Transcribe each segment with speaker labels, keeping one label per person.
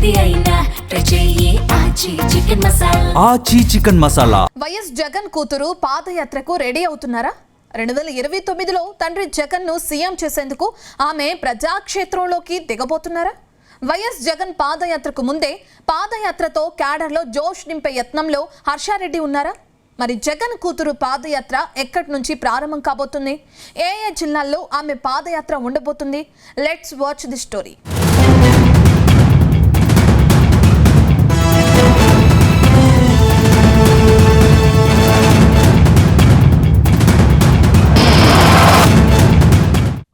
Speaker 1: ఏది అయినా ట్రై చెయ్యి ఆచి చికెన్ మసాలా.
Speaker 2: వైఎస్ జగన్ కూతురు పాదయాత్రకు రెడీ అవుతున్నారా? 2029లో తండ్రి జగన్ ను సీఎం చేసేందుకు ఆమె ప్రజాక్షేత్రంలోకి దిగబోతున్నారా? వైఎస్ జగన్ పాదయాత్రకు ముందే పాదయాత్రతో క్యాడర్లో జోష్ నింపే యత్నంలో హర్షారెడ్డి ఉన్నారా? మరి జగన్ కూతురు పాదయాత్ర ఎక్కడి నుంచి ప్రారంభం కాబోతుంది? ఏ జిల్లాల్లో ఆమె పాదయాత్ర ఉండబోతుంది? Let's watch the story.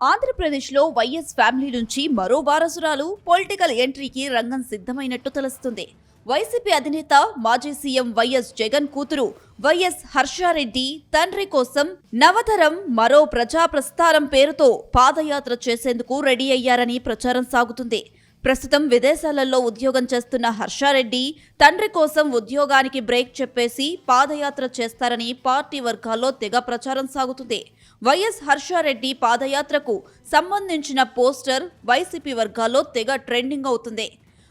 Speaker 3: ఆంధ్రప్రదేశ్లో వైఎస్ ఫ్యామిలీ నుంచి మరో వారసురాలు పొలిటికల్ ఎంట్రీకి రంగం సిద్ధమైనట్టు తెలుస్తుంది. వైసీపీ అధినేత మాజీ సీఎం వైఎస్ జగన్ కూతురు వైఎస్ హర్షారెడ్డి తండ్రి కోసం నవతరం మరో ప్రజా ప్రస్థానం పేరుతో పాదయాత్ర చేసేందుకు రెడీ అయ్యారని ప్రచారం సాగుతుంది. ప్రస్తుతం విదేశాలలో ఉద్యోగం చేస్తున్న హర్షారెడ్డి తండ్రి కోసం ఉద్యోగానికి బ్రేక్ చెప్పేసి పాదయాత్ర చేస్తారని పార్టీ వర్గాల్లో తెగ ప్రచారం సాగుతుంది. వైఎస్ హర్షారెడ్డి పాదయాత్రకు సంబంధించిన పోస్టర్ వైసీపీ వర్గాల్లో తెగ ట్రెండింగ్ అవుతుంది.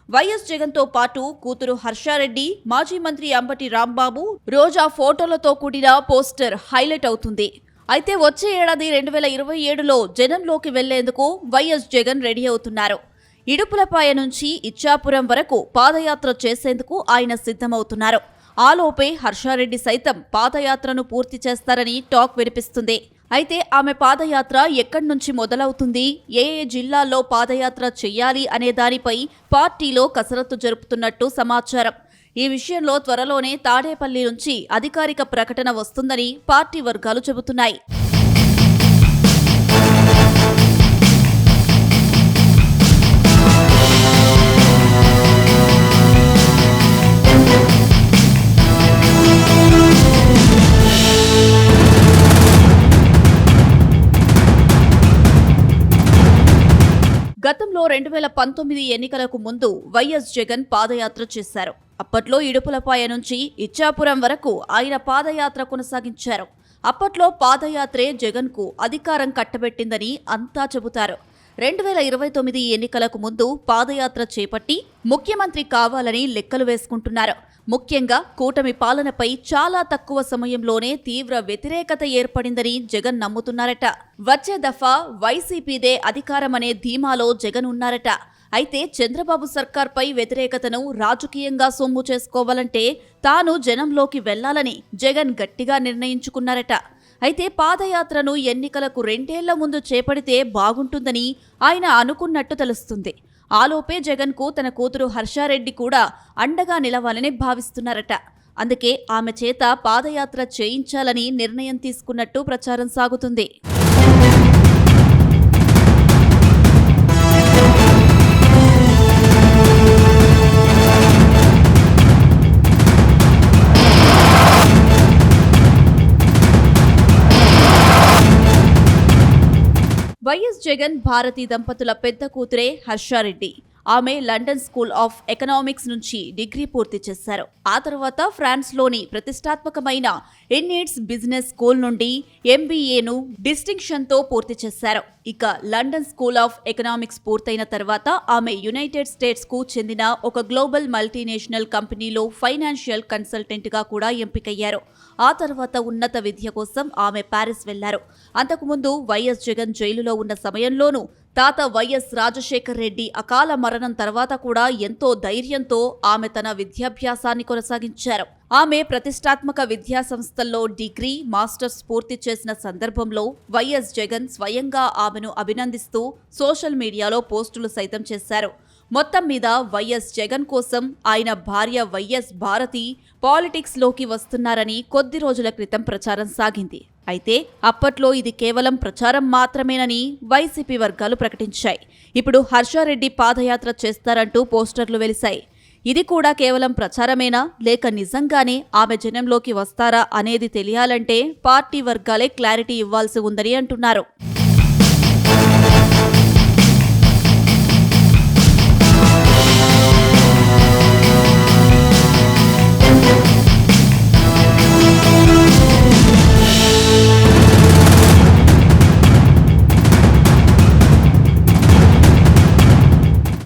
Speaker 3: వైఎస్ జగన్తో పాటు కూతురు హర్షారెడ్డి, మాజీ మంత్రి అంబటి రాంబాబు, రోజా ఫోటోలతో కూడిన పోస్టర్ హైలైట్ అవుతుంది. అయితే వచ్చే ఏడాది 2027లో జనంలోకి వెళ్లేందుకు వైఎస్ జగన్ రెడీ అవుతున్నారు. ఇడుపులపాయ నుంచి ఇచ్చాపురం వరకు పాదయాత్ర చేసేందుకు ఆయన సిద్ధమవుతున్నారు. ఆలోపే హర్షారెడ్డి సైతం పాదయాత్రను పూర్తి చేస్తారని టాక్ వినిపిస్తుంది. అయితే ఆమె పాదయాత్ర ఎక్కడి నుంచి మొదలవుతుంది, ఏ జిల్లాల్లో పాదయాత్ర చెయ్యాలి అనే దానిపై పార్టీలో కసరత్తు జరుపుతున్నట్టు సమాచారం. ఈ విషయంలో త్వరలోనే తాడేపల్లి నుంచి అధికారిక ప్రకటన వస్తుందని పార్టీ వర్గాలు చెబుతున్నాయి. గతంలో 2019 ఎన్నికలకు ముందు వైఎస్ జగన్ పాదయాత్ర చేశారు. అప్పట్లో ఇడుపులపాయ నుంచి ఇచ్చాపురం వరకు ఆయన పాదయాత్ర కొనసాగించారు. అప్పట్లో పాదయాత్రే జగన్కు అధికారం కట్టబెట్టిందని అంతా చెబుతారు. 2029 ఎన్నికలకు ముందు పాదయాత్ర చేపట్టి ముఖ్యమంత్రి కావాలని లెక్కలు వేసుకుంటున్నారు. ముఖ్యంగా కూటమి పాలనపై చాలా తక్కువ సమయంలోనే తీవ్ర వ్యతిరేకత ఏర్పడిందని జగన్ నమ్ముతున్నారట. వచ్చే దఫా వైసీపీదే అధికారమనే ధీమాలో జగన్ ఉన్నారట. అయితే చంద్రబాబు సర్కార్పై వ్యతిరేకతను రాజకీయంగా సొమ్ము చేసుకోవాలంటే తాను జనంలోకి వెళ్లాలని జగన్ గట్టిగా నిర్ణయించుకున్నారట. అయితే పాదయాత్రను ఎన్నికలకు 2 ఏళ్ల ముందు చేపడితే బాగుంటుందని ఆయన అనుకున్నట్టు తెలుస్తుంది. ఆలోపే జగన్కు తన కూతురు హర్షారెడ్డి కూడా అండగా నిలవాలని భావిస్తున్నారట. అందుకే ఆమె చేత పాదయాత్ర చేయించాలని నిర్ణయం తీసుకున్నట్టు ప్రచారం సాగుతుంది. వైఎస్ జగన్ భారతీ దంపతుల పెద్ద కూతురే హర్షారెడ్డి. ఆమె లండన్ స్కూల్ ఆఫ్ ఎకనామిక్స్ నుంచి డిగ్రీ పూర్తి చేశారు. ఆ తర్వాత ఫ్రాన్స్లోని ప్రతిష్టాత్మకమైన ఇన్నిట్స్ బిజినెస్ స్కూల్ నుండి MBAను డిస్టింక్షన్తో పూర్తి చేశారు. ఇక లండన్ స్కూల్ ఆఫ్ ఎకనామిక్స్ పూర్తయిన తర్వాత ఆమె యునైటెడ్ స్టేట్స్కు చెందిన ఒక గ్లోబల్ మల్టీనేషనల్ కంపెనీలో ఫైనాన్షియల్ కన్సల్టెంట్గా కూడా ఎంపికయ్యారు. ఆ తర్వాత ఉన్నత విద్య కోసం ఆమె ప్యారిస్ వెళ్లారు. అంతకుముందు వైఎస్ జగన్ జైలులో ఉన్న సమయంలోనూ తాత వైఎస్ రాజశేఖర్ రెడ్డి అకాల మరణం తర్వాత కూడా ఎంతో ధైర్యంతో ఆమె తన విద్యాభ్యాసాన్ని కొనసాగించారు. ఆమె ప్రతిష్టాత్మక విద్యా సంస్థల్లో డిగ్రీ, మాస్టర్స్ పూర్తి చేసిన సందర్భంలో వైఎస్ జగన్ స్వయంగా ఆమెను అభినందిస్తూ సోషల్ మీడియాలో పోస్టులు సైతం చేశారు. మొత్తం మీద వైఎస్ జగన్ కోసం ఆయన భార్య వైఎస్ భారతి పాలిటిక్స్లోకి వస్తున్నారని కొద్ది రోజుల క్రితం ప్రచారం సాగింది. అయితే అప్పట్లో ఇది కేవలం ప్రచారం మాత్రమేనని వైసీపీ వర్గాలు ప్రకటించాయి. ఇప్పుడు హర్షారెడ్డి పాదయాత్ర చేస్తారంటూ పోస్టర్లు వెలిశాయి. ఇది కూడా కేవలం ప్రచారమేనా, లేక నిజంగానే ఆమె జనంలోకి వస్తారా అనేది తెలియాలంటే పార్టీ వర్గాలే క్లారిటీ ఇవ్వాల్సి ఉందని అంటున్నారు.